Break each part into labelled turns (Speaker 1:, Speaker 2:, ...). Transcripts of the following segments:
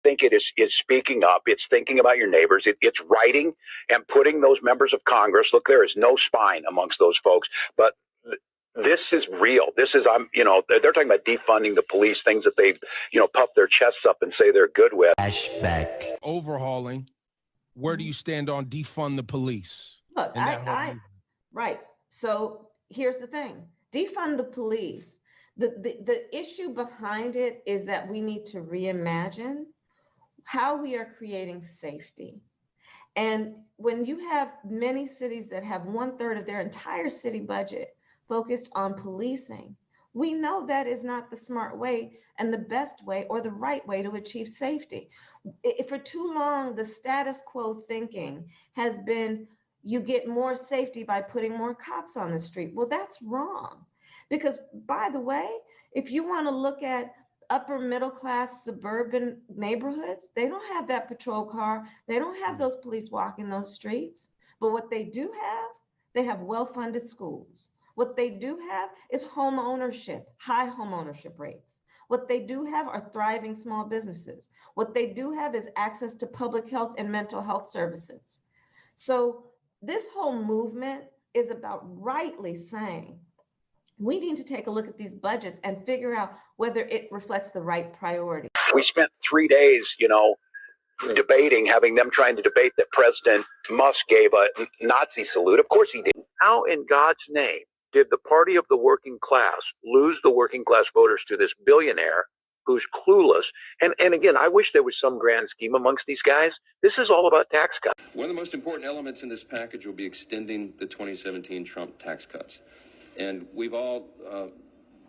Speaker 1: think it is speaking up. It's thinking about your neighbors. It's writing and putting those members of Congress. Look, there is no spine amongst those folks, but this is real. This is, they're talking about defunding the police, things that they, puff their chests up and say they're good with.
Speaker 2: Flashback. Overhauling. Where do you stand on defund the police?
Speaker 3: Look, right. So here's the thing. Defund the police. The issue behind it is that we need to reimagine how we are creating safety. And when you have many cities that have 1/3 of their entire city budget focused on policing, we know that is not the smart way and the best way or the right way to achieve safety. For too long, the status quo thinking has been you get more safety by putting more cops on the street. Well, that's wrong. Because, by the way, if you want to look at upper middle class suburban neighborhoods, they don't have that patrol car. They don't have those police walking those streets. But what they do have, they have well-funded schools. What they do have is home ownership, high home ownership rates. What they do have are thriving small businesses. What they do have is access to public health and mental health services. So this whole movement is about rightly saying, we need to take a look at these budgets and figure out whether it reflects the right priority.
Speaker 1: We spent 3 days, debating, having them trying to debate that President Musk gave a Nazi salute. Of course he did. How in God's name did the party of the working class lose the working class voters to this billionaire who's clueless? And again, I wish there was some grand scheme amongst these guys. This is all about tax cuts.
Speaker 4: One of the most important elements in this package will be extending the 2017 Trump tax cuts. And we've all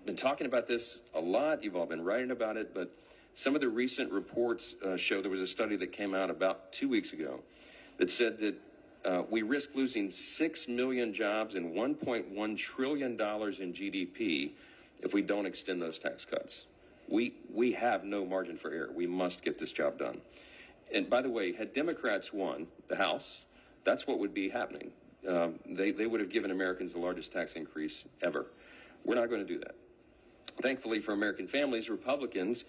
Speaker 4: been talking about this a lot. You've all been writing about it. But some of the recent reports show there was a study that came out about 2 weeks ago that said that we risk losing 6 million jobs and $1.1 trillion in GDP if we don't extend those tax cuts. We have no margin for error. We must get this job done. And by the way, had Democrats won the House, that's what would be happening. They would have given Americans the largest tax increase ever. We're not going to do that. Thankfully for American families, Republicans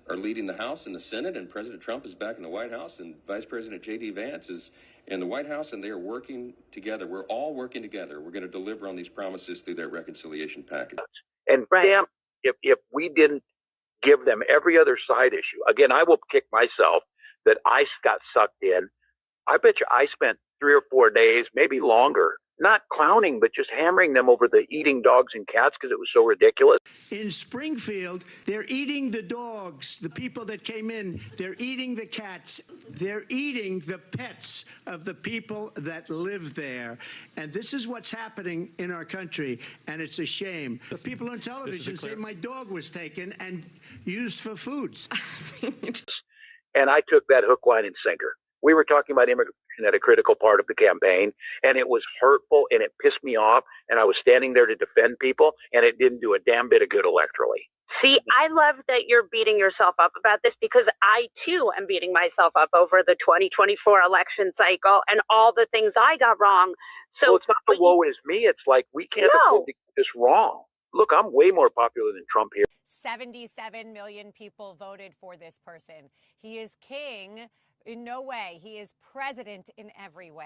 Speaker 4: are leading the House and the Senate, and President Trump is back in the White House, and Vice President J.D. Vance is in the White House, and they are working together. We're all working together. We're going to deliver on these promises through that reconciliation package.
Speaker 1: And damn, if we didn't give them every other side issue, again, I will kick myself that I got sucked in. I bet you I spent 3 or 4 days, maybe longer, not clowning, but just hammering them over the eating dogs and cats because it was so ridiculous.
Speaker 5: In Springfield, they're eating the dogs, the people that came in. They're eating the cats. They're eating the pets of the people that live there. And this is what's happening in our country, and it's a shame. The people on television say my dog was taken and used for foods.
Speaker 1: And I took that hook, line, and sinker. We were talking about immigration at a critical part of the campaign, and it was hurtful, and it pissed me off, and I was standing there to defend people, and it didn't do a damn bit of good electorally.
Speaker 6: See, I love that you're beating yourself up about this, because I, too, am beating myself up over the 2024 election cycle and all the things I got wrong. So
Speaker 1: well, it's not the woe is me. It's like we can't afford to get this wrong. Look, I'm way more popular than Trump here.
Speaker 7: 77 million people voted for this person. He is king. In no way. He is president in every way.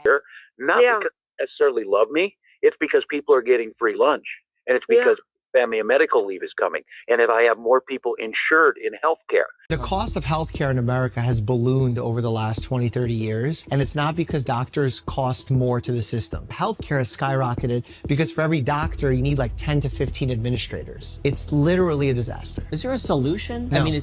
Speaker 1: Not because they necessarily love me. It's because people are getting free lunch. And it's because family and medical leave is coming. And if I have more people insured in healthcare.
Speaker 8: The cost of healthcare in America has ballooned over the last 20, 30 years. And it's not because doctors cost more to the system. Healthcare has skyrocketed because for every doctor, you need like 10 to 15 administrators. It's literally a disaster.
Speaker 9: Is there a solution?
Speaker 8: No.
Speaker 9: I mean,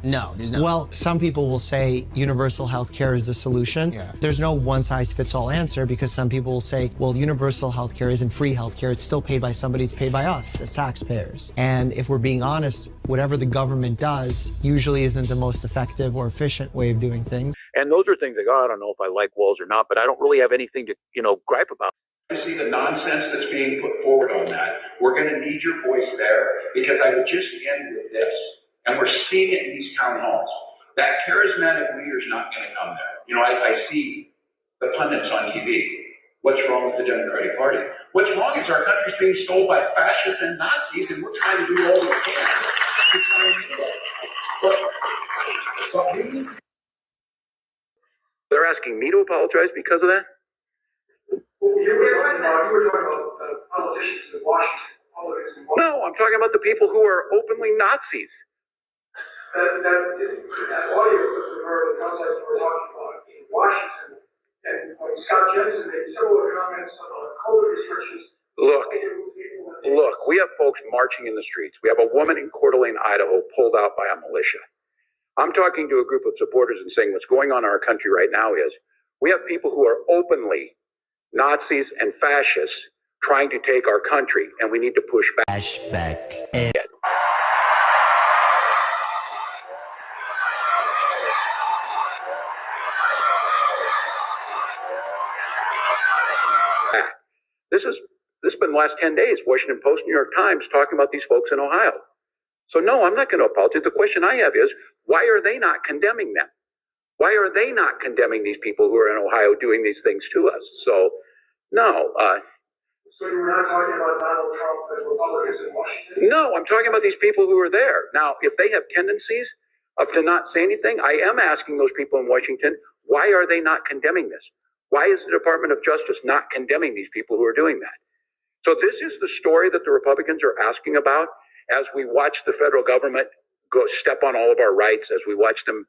Speaker 9: no, there's not.
Speaker 8: Well, some people will say universal health care is the solution. Yeah. There's no one-size-fits-all answer because some people will say, well, universal health care isn't free health care. It's still paid by somebody. It's paid by us, as taxpayers. And if we're being honest, whatever the government does usually isn't the most effective or efficient way of doing things.
Speaker 1: And those are things like, I don't know if I like walls or not, but I don't really have anything to, gripe about. You see the nonsense that's being put forward on that. We're going to need your voice there, because I would just end with this. And we're seeing it in these town halls. That charismatic leader's not going to come there. I see the pundits on TV. What's wrong with the Democratic Party? What's wrong is our country's being stole by fascists and Nazis, and we're trying to do all we can to try and do it. But we need They're asking me to apologize because of that?
Speaker 10: Well, you were talking about politicians in Washington.
Speaker 1: No, I'm talking about the people who are openly Nazis.
Speaker 10: That audio clip we heard, it sounds like you were talking about in Washington. And when Scott Jensen made similar comments about COVID restrictions.
Speaker 1: Look, we have folks marching in the streets. We have a woman in Coeur d'Alene, Idaho, pulled out by a militia. I'm talking to a group of supporters and saying what's going on in our country right now is we have people who are openly Nazis and fascists trying to take our country, and we need to push back. This has been the last 10 days, Washington Post, New York Times, talking about these folks in Ohio. So no, I'm not going to apologize. The question I have is, why are they not condemning them? Why are they not condemning these people who are in Ohio doing these things to us? So, no.
Speaker 10: So you were not talking about Donald Trump and Republicans in Washington?
Speaker 1: No, I'm talking about these people who are there. Now, if they have tendencies to not say anything, I am asking those people in Washington, why are they not condemning this? Why is the Department of Justice not condemning these people who are doing that? So this is the story that the Republicans are asking about as we watch the federal government go step on all of our rights, as we watch them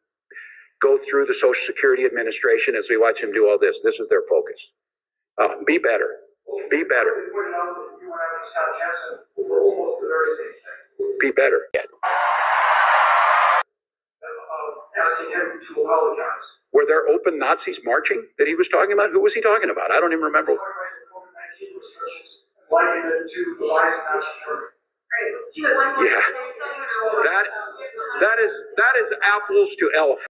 Speaker 1: go through the Social Security Administration, as we watch them do all this. This is their focus. Be better. Be better.
Speaker 10: You pointed out that you went after Scott Jensen for almost the very same thing.
Speaker 1: Be better.
Speaker 10: Asking him to apologize.
Speaker 1: Were there open Nazis marching that he was talking about? Who was he talking about? I don't even remember.
Speaker 10: COVID-19 restrictions, likening it to the rise of Nazi Germany.
Speaker 1: Yeah. That is apples to elephants.